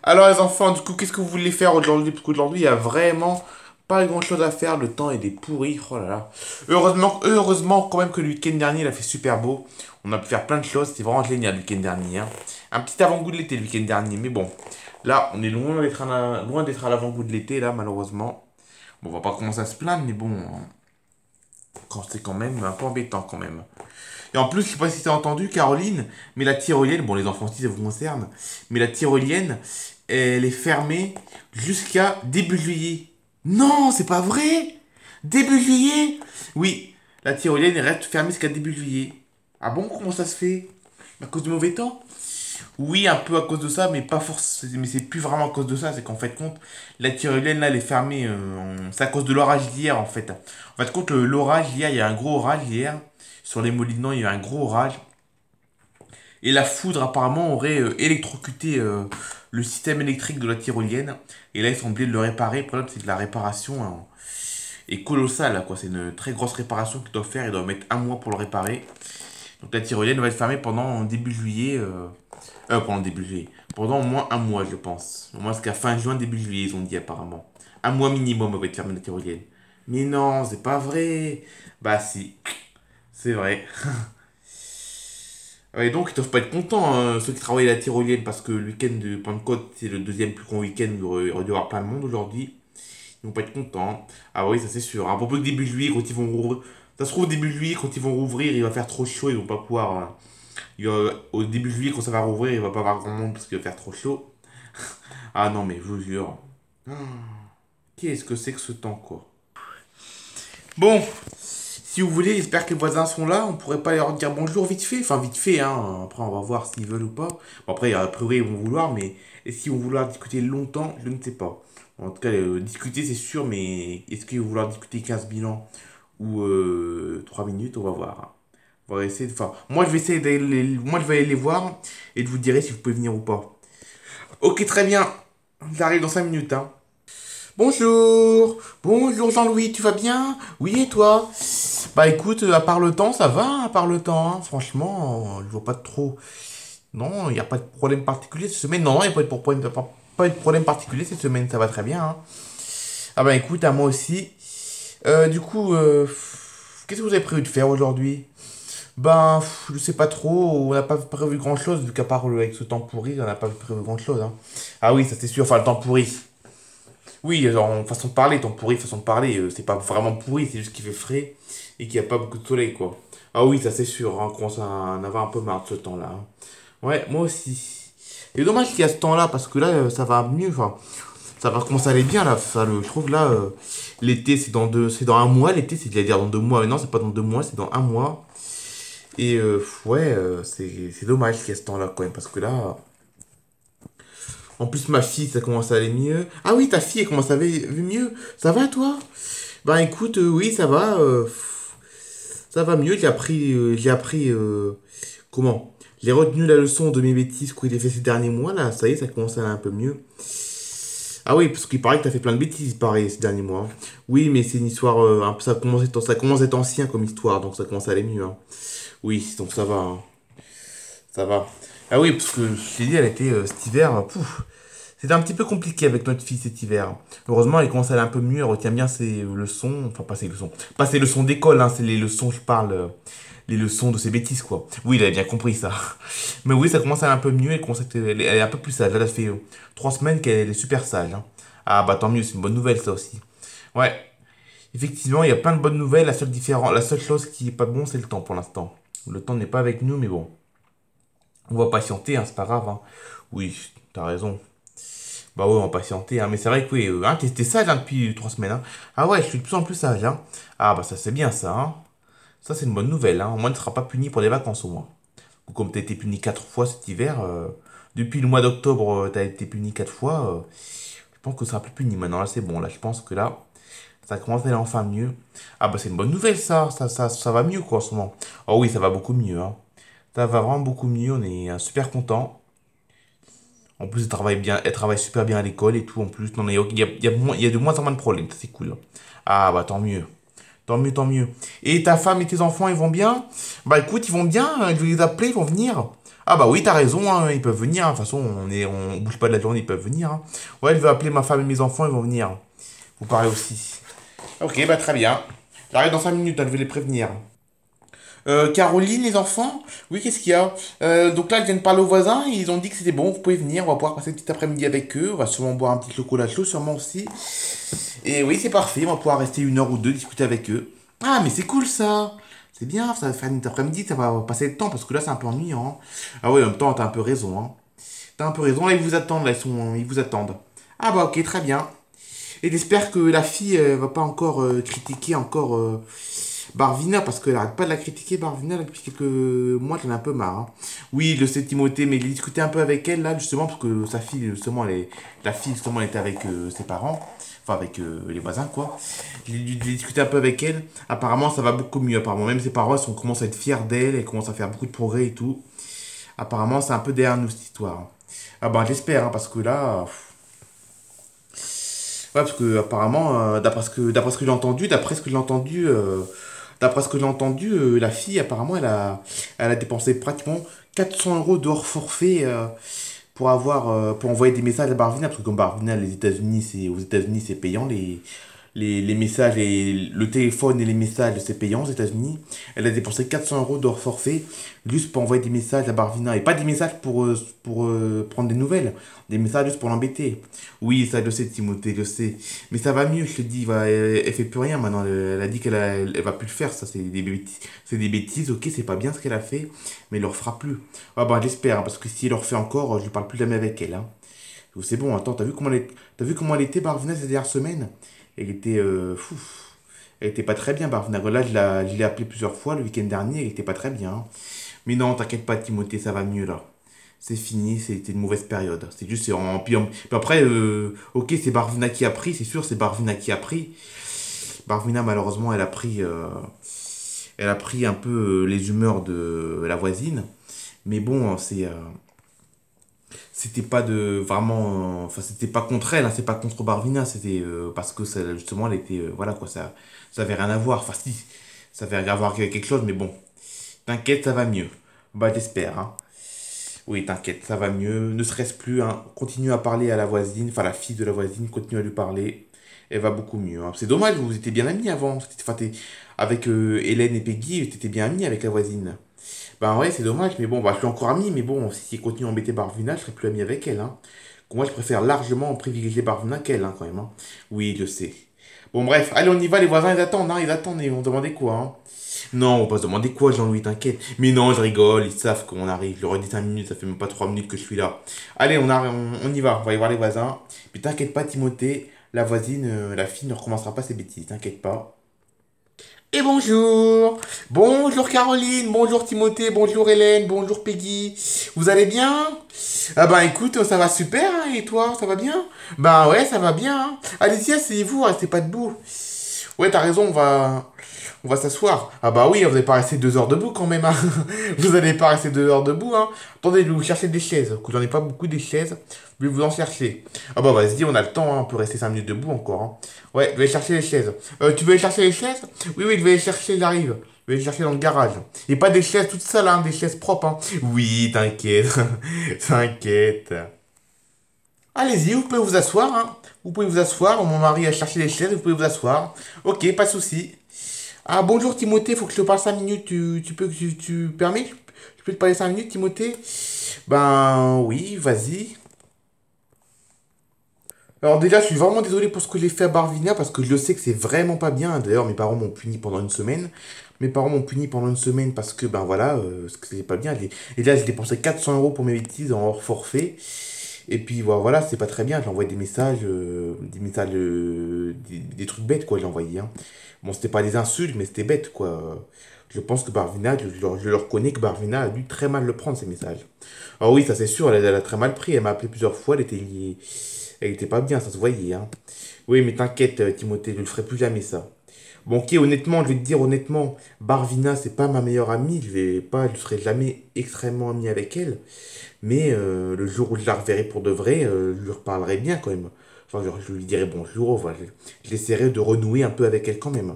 Alors les enfants, du coup, qu'est-ce que vous voulez faire aujourd'hui? Parce qu'aujourd'hui, il y a vraiment pas grand-chose à faire. Le temps il est pourri. Oh là là. Heureusement quand même que le week-end dernier, il a fait super beau. On a pu faire plein de choses. C'était vraiment génial le week-end dernier, hein. Un petit avant-goût de l'été le week-end dernier. Mais bon, là, on est loin d'être à l'avant-goût de l'été, là, malheureusement. Bon, on va pas commencer à se plaindre, mais bon, hein, c'est quand même un peu embêtant quand même. Et en plus, je sais pas si t'as entendu, Caroline, mais la tyrolienne, bon, les enfants aussi, ça vous concerne, mais la tyrolienne, elle est fermée jusqu'à début juillet. Non, c'est pas vrai! Début juillet? Oui, la tyrolienne elle reste fermée jusqu'à début juillet. Ah bon, comment ça se fait? À cause du mauvais temps? Oui, un peu à cause de ça, mais pas forcément. Mais c'est plus vraiment à cause de ça, c'est qu'en fait, compte, la tyrolienne là, elle est fermée. C'est à cause de l'orage d'hier, en fait. En fait, compte, l'orage hier, il y a un gros orage hier. Sur les Molinos, il y a eu un gros orage. Et la foudre, apparemment, aurait électrocuté le système électrique de la tyrolienne. Et là, ils sont obligés de le réparer. Le problème, c'est que la réparation hein, est colossale, quoi. C'est une très grosse réparation qu'ils doivent faire. Ils doivent mettre un mois pour le réparer. Donc la tyrolienne va être fermée pendant début juillet. Pendant début juillet. Pendant au moins un mois, je pense. Au moins jusqu'à fin juin, début juillet, ils ont dit apparemment. Un mois minimum, elle va être fermée la tyrolienne. Mais non, c'est pas vrai. Bah si, c'est vrai. Et donc, ils doivent pas être contents, hein, ceux qui travaillent à la tyrolienne, parce que le week-end de Pentecôte, c'est le deuxième plus grand week-end où il aurait dû y avoir plein de monde aujourd'hui. Ils vont pas être contents. Ah oui, ça c'est sûr. À propos de début juillet, quand ils vont rouvrir. Ça se trouve, début juillet, quand ils vont rouvrir, il va faire trop chaud, ils vont pas pouvoir. Au début juillet, quand ça va rouvrir, il va pas avoir grand monde parce qu'il va faire trop chaud. Ah non, mais je vous jure. Ah, qu'est-ce que c'est que ce temps, quoi. Bon, si vous voulez, j'espère que les voisins sont là. On pourrait pas leur dire bonjour vite fait. Enfin, vite fait, hein. Après, on va voir s'ils veulent ou pas. Bon, après, a priori, ils vont vouloir, mais est-ce qu'ils vont vouloir discuter longtemps? Je ne sais pas. En tout cas, discuter, c'est sûr, mais est-ce qu'ils vont vouloir discuter 15 bilans ou 3 minutes? On va voir. On va essayer de. Enfin, moi, je vais essayer moi, je vais aller les voir et de vous dire si vous pouvez venir ou pas. Ok, très bien. J'arrive dans 5 minutes, hein. Bonjour, bonjour Jean-Louis, tu vas bien? Oui, et toi? Bah écoute, à part le temps, ça va, à part le temps, hein. Franchement, je vois pas trop. Non, il n'y a pas de problème particulier cette semaine. Non, il n'y a pas de problème particulier cette semaine, ça va très bien, hein. Ah bah écoute, à moi aussi. Du coup, qu'est-ce que vous avez prévu de faire aujourd'hui? Ben, je sais pas trop, on n'a pas prévu grand-chose, vu qu'à part avec ce temps pourri, on n'a pas prévu grand-chose, hein. Ah oui, ça c'est sûr, enfin le temps pourri. Oui, en façon de parler, ton pourri, façon de parler, c'est pas vraiment pourri, c'est juste qu'il fait frais et qu'il n'y a pas beaucoup de soleil, quoi. Ah oui, ça c'est sûr, hein, on commence à en avoir un peu marre de ce temps-là, hein. Ouais, moi aussi. Et dommage qu'il y a ce temps-là, parce que là, ça va mieux, enfin, ça va commencer à aller bien, là. Je trouve que là, l'été, c'est dans un mois, l'été, c'est-à-dire dans 2 mois. Mais non, c'est pas dans 2 mois, c'est dans un mois. Et ouais, c'est dommage qu'il y ait ce temps-là, quand même, parce que là, en plus, ma fille, ça commence à aller mieux. Ah oui, ta fille, elle commence à aller mieux. Ça va, toi? Bah écoute, oui, ça va. Ça va mieux. Comment? J'ai retenu la leçon de mes bêtises que j'ai fait ces derniers mois, là. Ça y est, ça commence à aller un peu mieux. Ah oui, parce qu'il paraît que t'as fait plein de bêtises, pareil, ces derniers mois, hein. Oui, mais c'est une histoire. Ça commence à être ancien comme histoire, donc ça commence à aller mieux, hein. Oui, donc ça va, hein. Ça va. Ah oui, parce que je t'ai dit, elle était cet hiver, pouf. C'était un petit peu compliqué avec notre fille cet hiver. Heureusement, elle commence à aller un peu mieux, elle retient bien ses leçons. Enfin, pas ses leçons. Pas ses leçons d'école, hein, c'est les leçons, je parle. Les leçons de ses bêtises, quoi. Oui, il avait bien compris ça. Mais oui, ça commence à aller un peu mieux, elle est un peu plus sage. Là, elle a fait 3 semaines qu'elle est super sage, hein. Ah bah tant mieux, c'est une bonne nouvelle ça aussi. Ouais, effectivement, il y a plein de bonnes nouvelles. La seule chose qui est pas bon, c'est le temps pour l'instant. Le temps n'est pas avec nous, mais bon. On va patienter, hein, c'est pas grave, hein. Oui, t'as raison. Bah ouais, on va patienter, hein. Mais c'est vrai que oui, hein, t'es sage hein, depuis 3 semaines, hein. Ah ouais, je suis de plus en plus sage, hein. Ah bah ça c'est bien ça, hein. Ça c'est une bonne nouvelle, hein. Au moins tu ne seras pas puni pour les vacances au moins. Ou comme t'as été puni 4 fois cet hiver, depuis le mois d'octobre, t'as été puni 4 fois. Je pense que ça sera plus puni maintenant. Là c'est bon, là je pense que là, ça commence à aller enfin mieux. Ah bah c'est une bonne nouvelle ça, ça va mieux quoi en ce moment. Oh oui, ça va beaucoup mieux, hein. Ça va vraiment beaucoup mieux, on est super content. En plus, elle travaille bien, elle travaille super bien à l'école et tout. En plus, non, il y a de moins en moins de problèmes. Ça, c'est cool. Ah, bah, tant mieux. Tant mieux, tant mieux. Et ta femme et tes enfants, ils vont bien? Bah, écoute, ils vont bien. Je vais les appeler, ils vont venir. Ah bah oui, t'as raison, hein, ils peuvent venir, hein. De toute façon, on bouge pas de la journée, ils peuvent venir, hein. Ouais, elle veut appeler ma femme et mes enfants, ils vont venir. Vous parlez aussi. Ok, bah très bien. J'arrive dans 5 minutes, hein, je vais les prévenir. Caroline, les enfants? Oui, qu'est-ce qu'il y a? Donc là, je viens de parler aux voisins, ils ont dit que c'était bon, vous pouvez venir, on va pouvoir passer le petit après-midi avec eux, on va sûrement boire un petit chocolat chaud, sûrement aussi. Et oui, c'est parfait, on va pouvoir rester 1 heure ou 2, discuter avec eux. Ah, mais c'est cool ça! C'est bien, ça va faire une après-midi, ça va passer le temps, parce que là, c'est un peu ennuyant, hein. Ah oui, en même temps, t'as un peu raison, hein. T'as un peu raison, là, ils vous attendent, là, ils vous attendent. Ah bah ok, très bien. Et j'espère que la fille va pas encore critiquer encore Barvina, parce qu'elle arrête pas de la critiquer, Barvina, là, depuis quelques mois, j'en ai un peu marre, hein. Oui, le sait Timothée, mais il a discuté un peu avec elle, là, justement, parce que sa fille, justement, la fille, justement, elle était avec ses parents, enfin, avec les voisins, quoi. J'ai discuté un peu avec elle. Apparemment, ça va beaucoup mieux, apparemment. Même ses parents, commencent à être fiers d'elle, elle commence à faire beaucoup de progrès et tout. Apparemment, c'est un peu derrière nous, cette histoire. Ah ben, j'espère, hein, parce que là... Ouais, parce que apparemment, d'après ce que j'ai entendu, la fille apparemment elle a dépensé pratiquement 400 euros de hors forfait pour envoyer des messages à Barvina, parce que comme Barvina, aux États-Unis c'est payant les messages et le téléphone et les messages c'est payant aux États-Unis. Elle a dépensé 400 euros de hors forfait juste pour envoyer des messages à Barvina et pas des messages pour prendre des nouvelles, des messages juste pour l'embêter. Oui, ça je le sais, Timothée, je le sais. Mais ça va mieux, je te dis, elle fait plus rien maintenant. Elle a dit elle va plus le faire, ça c'est des bêtises, ok, c'est pas bien ce qu'elle a fait, mais elle le refera plus. Ah bah j'espère, hein, parce que si elle le refait encore, je ne parle plus jamais avec elle, hein. C'est bon, attends, t'as vu comment elle était, Barvina, ces dernières semaines? Elle était, elle était pas très bien, Barvina. Là, je l'ai appelée plusieurs fois le week-end dernier, elle était pas très bien, hein. Mais non, t'inquiète pas, Timothée, ça va mieux là. C'est fini, c'était une mauvaise période. C'est juste, puis après, ok, c'est Barvina qui a pris, c'est sûr, c'est Barvina qui a pris. Barvina, malheureusement, elle a pris un peu les humeurs de la voisine. Mais bon, c'était pas de vraiment, enfin, c'était pas contre elle, hein, c'est pas contre Barvina, c'était parce que justement, elle était, voilà quoi, ça avait rien à voir. Enfin, si, ça avait rien à voir avec quelque chose, mais bon, t'inquiète, ça va mieux. Bah, j'espère, hein. Oui, t'inquiète, ça va mieux. Ne serait-ce plus, hein. Continue à parler à la voisine, enfin la fille de la voisine, continue à lui parler. Elle va beaucoup mieux, hein. C'est dommage, vous étiez bien amis avant. Enfin, avec Hélène et Peggy, t'étais bien amis avec la voisine. Ben ouais, c'est dommage, mais bon, bah, je suis encore ami, mais bon, si elle continue à embêter Barvina, je serai plus ami avec elle, hein. Moi, je préfère largement privilégier Barvina qu'elle, hein, quand même, hein. Oui, je sais. Bon, bref, allez, on y va, les voisins, ils attendent, hein, ils attendent, ils vont demander quoi, hein. Non, on va pas se demander quoi, Jean-Louis, t'inquiète. Mais non, je rigole, ils savent qu'on arrive. Je leur ai dit 5 minutes, ça fait même pas 3 minutes que je suis là. Allez, on y va, on va y voir les voisins. Mais t'inquiète pas, Timothée, la voisine, la fille ne recommencera pas ses bêtises, t'inquiète pas. Et bonjour! Bonjour Caroline, bonjour Timothée, bonjour Hélène, bonjour Peggy. Vous allez bien? Ah bah écoute, ça va super, hein, et toi, ça va bien? Bah ouais, ça va bien, hein. Allez-y, asseyez-vous, restez pas debout. Ouais, t'as raison, on va s'asseoir. Ah bah oui, vous n'allez pas rester 2 heures debout quand même, hein. Vous n'allez pas rester 2 heures debout, hein. Attendez, je vais vous chercher des chaises. Que j'en ai pas beaucoup des chaises. Je vais vous en chercher. Ah bah vas-y, on a le temps, hein. On peut rester 5 minutes debout encore, hein. Ouais, je vais chercher les chaises. Tu veux aller chercher les chaises? Oui, oui, je vais les chercher, j'arrive. Je vais les chercher dans le garage. Et pas des chaises toutes seules, hein, des chaises propres, hein. Oui, t'inquiète. T'inquiète. Allez-y, vous pouvez vous asseoir, hein. Vous pouvez vous asseoir. Mon mari a cherché les chaises, vous pouvez vous asseoir. Ok, pas de souci. Ah, bonjour Timothée, faut que je te parle 5 minutes. Tu permets? Je peux te parler 5 minutes, Timothée? Ben oui, vas-y. Alors déjà, je suis vraiment désolé pour ce que j'ai fait à Barvina parce que je le sais que c'est vraiment pas bien. D'ailleurs, mes parents m'ont puni pendant une semaine. Mes parents m'ont puni pendant une semaine parce que, ben voilà, parce que c'est pas bien. Et là, j'ai dépensé 400 euros pour mes bêtises en hors forfait. Et puis voilà, c'est pas très bien. J'ai envoyé des trucs bêtes, quoi, j'ai envoyé, hein. Bon, c'était pas des insultes, mais c'était bête, quoi. Je pense que Barvina, je le reconnais que Barvina a dû très mal le prendre, ces messages. Alors oui, ça c'est sûr, elle a très mal pris. Elle m'a appelé plusieurs fois, elle était pas bien, ça se voyait, hein. Oui, mais t'inquiète, Timothée, je ne ferai plus jamais ça. Bon, ok, honnêtement, je vais te dire honnêtement, Barvina, c'est pas ma meilleure amie. Je serai jamais extrêmement ami avec elle. Mais le jour où je la reverrai pour de vrai, je lui reparlerai bien quand même. Enfin, je lui dirai bonjour, voilà. J'essaierai de renouer un peu avec elle quand même.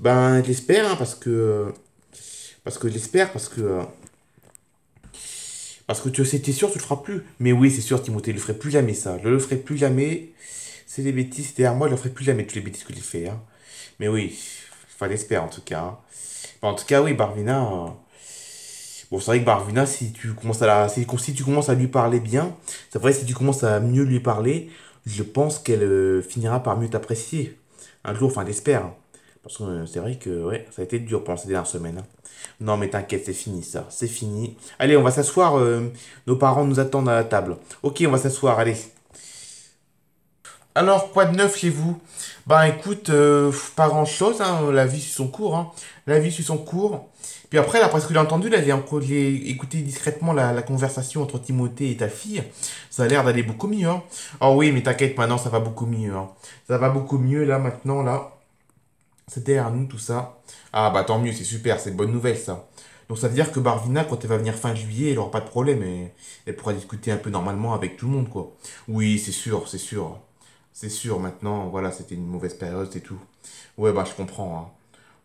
Ben, j'espère, hein, parce que j'espère, parce que Parce que tu sais, t'es sûr, tu le feras plus. Mais oui, c'est sûr, Timothée, il le ferait plus jamais, ça. Je le ferai plus jamais. C'est des bêtises derrière moi, je le ferai plus jamais, toutes les bêtises que j'ai fait, hein. Mais oui, fallait espérer, en tout cas, hein. En tout cas, oui, Barvina. Bon, c'est vrai que Barvina, si tu commences si tu commences à lui parler bien, c'est vrai, si tu commences à mieux lui parler, je pense qu'elle finira par mieux t'apprécier. Un jour, enfin, j'espère, hein. Parce que c'est vrai que, ouais, ça a été dur pendant ces dernières semaines, hein. Non, mais t'inquiète, c'est fini, ça. C'est fini. Allez, on va s'asseoir. Nos parents nous attendent à la table. Ok, on va s'asseoir, allez. Alors, quoi de neuf chez vous? Ben écoute, pas grand-chose, hein, la vie suit son cours, hein. La vie suit son cours. Puis après, là, après ce que j'ai entendu, là, j'ai écouté discrètement la conversation entre Timothée et ta fille. Ça a l'air d'aller beaucoup mieux, hein. Oh oui, mais t'inquiète, maintenant, ça va beaucoup mieux, hein. Ça va beaucoup mieux, là, maintenant, là. C'est derrière nous, tout ça. Ah bah tant mieux, c'est super, c'est une bonne nouvelle, ça. Donc ça veut dire que Barvina, quand elle va venir fin juillet, elle aura pas de problème et elle pourra discuter un peu normalement avec tout le monde, quoi. Oui, c'est sûr, c'est sûr. C'est sûr, maintenant, voilà, c'était une mauvaise période, c'est tout. Ouais, bah je comprends, hein.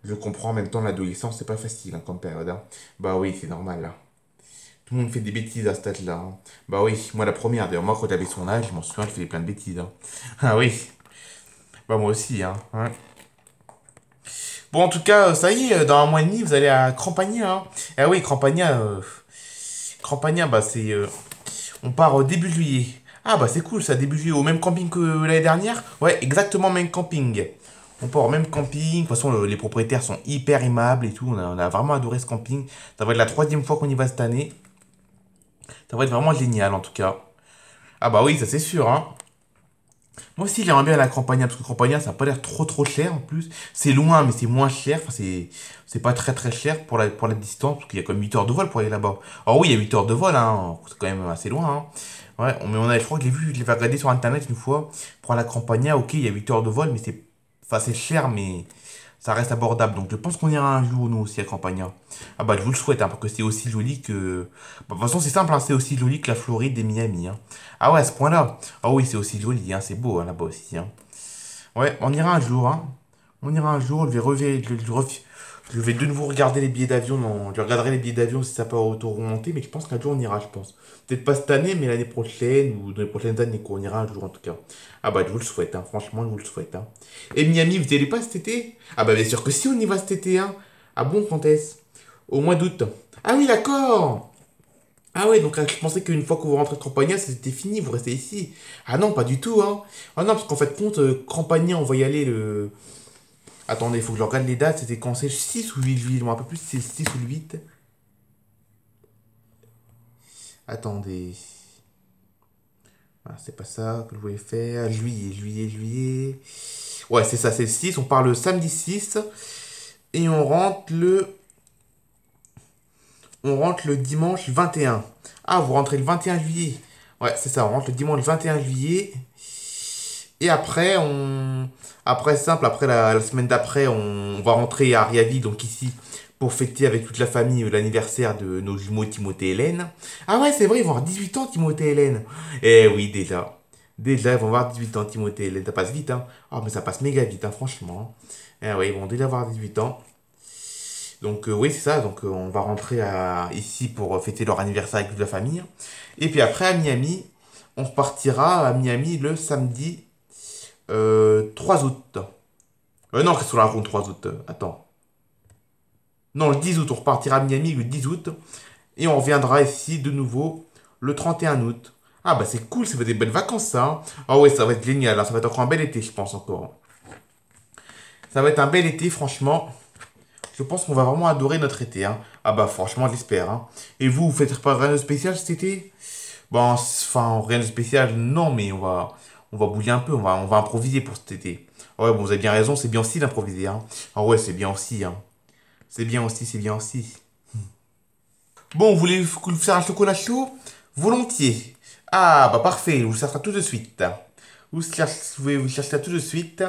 Je comprends, en même temps, l'adolescence, c'est pas facile, hein, comme période, hein. Bah oui, c'est normal, là. Tout le monde fait des bêtises à ce stade-là, hein. Bah oui, moi la première, d'ailleurs, moi quand j'avais son âge, je m'en souviens, je faisais plein de bêtises, hein. Ah oui, bah moi aussi, hein. Ouais. Bon, en tout cas, ça y est, dans un mois et demi, vous allez à Crampagna, hein. Ah oui, Crampagna, Crampagna, bah c'est... on part début juillet. Ah bah c'est cool ça, début juillet, au même camping que l'année dernière. Ouais, exactement même camping. On part au même camping. De toute façon, les propriétaires sont hyper aimables et tout. On a vraiment adoré ce camping. Ça va être la troisième fois qu'on y va cette année. Ça va être vraiment génial en tout cas. Ah bah oui, ça c'est sûr, hein. Moi aussi, j'aimerais bien aller à Campagna, parce que Campagna, ça n'a pas l'air trop trop cher en plus. C'est loin, mais c'est moins cher. Enfin, c'est pas très très cher pour la distance, parce qu'il y a comme 8 heures de vol pour aller là-bas. Alors oui, il y a 8 heures de vol, hein. C'est quand même assez loin, hein. Ouais, mais je crois que je l'ai regardé sur internet une fois. Pour aller à Campagna, ok, il y a 8 heures de vol, mais enfin, c'est cher, mais ça reste abordable. Donc je pense qu'on ira un jour, nous aussi, à Campagna. Ah bah, je vous le souhaite, hein, parce que c'est aussi joli que. Bah, de toute façon, c'est simple, hein, c'est aussi joli que la Floride et Miami, hein. Ah ouais, à ce point-là. Ah oui, c'est aussi joli, hein, c'est beau, hein, là-bas aussi, hein. Ouais, on ira un jour, hein. On ira un jour, je vais de nouveau regarder les billets d'avion. Je regarderai les billets d'avion si ça peut auto-remonter, mais je pense qu'un jour on ira, je pense. Peut-être pas cette année, mais l'année prochaine ou dans les prochaines années, quoi. On ira un jour en tout cas. Ah bah, je vous le souhaite, hein. Franchement, je vous le souhaite, hein. Et Miami, vous y allez pas cet été? Ah bah, bien sûr que si, on y va cet été, hein. Ah bon, quand est-ce? Au mois d'août. Ah oui, d'accord! Ah ouais, donc je pensais qu'une fois que vous rentrez de Campagna, c'était fini, vous restez ici. Ah non, pas du tout, hein. Ah non, parce qu'en fait, compte, Campagna, on va y aller le... Attendez, il faut que je regarde les dates, c'était quand c'est le 6 ou 8 juillet, je me rappelle plus si c'est le 6 ou le 8. Attendez. Ah, c'est pas ça que je voulais faire. Juillet. Ouais, c'est ça, c'est le 6. On part le samedi 6 et on rentre le dimanche 21. Ah, vous rentrez le 21 juillet. Ouais, c'est ça, on rentre le dimanche 21 juillet. Et après, après simple, après la semaine d'après, on va rentrer à Ariavi, donc ici, pour fêter avec toute la famille l'anniversaire de nos jumeaux Timothée et Hélène. Ah ouais, c'est vrai, ils vont avoir 18 ans, Timothée et Hélène. Eh oui, déjà. Déjà, ils vont avoir 18 ans, Timothée et Hélène. Ça passe vite, hein. Ah, mais ça passe méga vite, hein, franchement. Eh oui, ils vont déjà avoir 18 ans. Donc oui, c'est ça. Donc on va rentrer ici pour fêter leur anniversaire avec toute la famille. Et puis après, à Miami, on repartira à Miami le samedi 3 août. Non, qu'est-ce qu'on raconte 3 août? Attends. Non, le 10 août, on repartira à Miami le 10 août. Et on reviendra ici de nouveau le 31 août. Ah bah c'est cool, ça fait des belles vacances ça, hein. Ah ouais, ça va être génial, hein. Ça va être encore un bel été, je pense encore. Ça va être un bel été, franchement. Je pense qu'on va vraiment adorer notre été, hein. Ah bah franchement, j'espère, hein. Et vous faites pas rien de spécial cet été? Bon, enfin, rien de spécial, non, mais on va bouger un peu, on va improviser pour cet été. Ah ouais, bon, vous avez bien raison, c'est bien aussi d'improviser, hein. Ah ouais, c'est bien aussi, hein. C'est bien aussi, c'est bien aussi. Bon, vous voulez vous faire un chocolat chaud? Volontiers. Ah, bah parfait, je vous chercherai tout de suite. Vous cherchez ça tout de suite.